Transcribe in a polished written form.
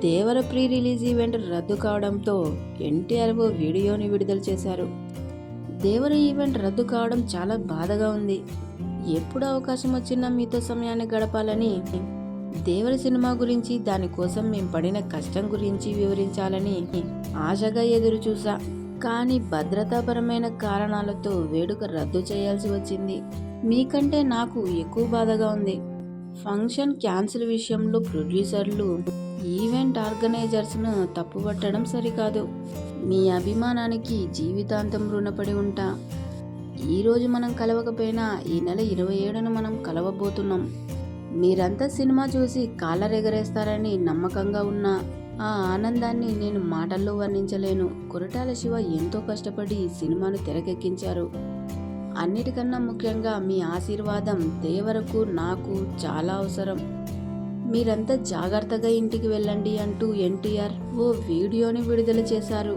దేవర pre release event రద్దు కావడంతో ఎన్టీఆర్ ఓ వీడియోని విడుదల చేశారు. దేవర ఈవెంట్ రద్దు కావడం చాలా బాధగా ఉంది. ఎప్పుడు అవకాశం వచ్చినా మీతో సమయాన్ని గడపాలని, దేవర సినిమా గురించి, దానికోసం మేము పడిన కష్టం గురించి వివరించాలని ఆశగా ఎదురు చూసా. కానీ భద్రతాపరమైన కారణాలతో వేడుక రద్దు చేయాల్సి వచ్చింది. మీకంటే నాకు ఎక్కువ బాధగా ఉంది. ఫంక్షన్ క్యాన్సిల్ విషయంలో ప్రొడ్యూసర్లు, ఈవెంట్ ఆర్గనైజర్స్ను తప్పుపట్టడం సరికాదు. మీ అభిమానానికి జీవితాంతం రుణపడి ఉంటా. ఈరోజు మనం కలవకపోయినా ఈ నెల 27న మనం కలవబోతున్నాం. మీరంతా సినిమా చూసి కాళ్ళరెగరేస్తారని నమ్మకంగా ఉన్నా ఆ ఆనందాన్ని నేను మాటల్లో వర్ణించలేను. కొరటాల శివ ఎంతో కష్టపడి సినిమాను తెరకెక్కించారు. అన్నిటికన్నా ముఖ్యంగా మీ ఆశీర్వాదం దేవరకు నాకు చాలా అవసరం. మీరంతా జాగ్రత్తగా ఇంటికి వెళ్ళండి అంటూ ఎన్టీఆర్ ఓ వీడియోని విడుదల చేశారు.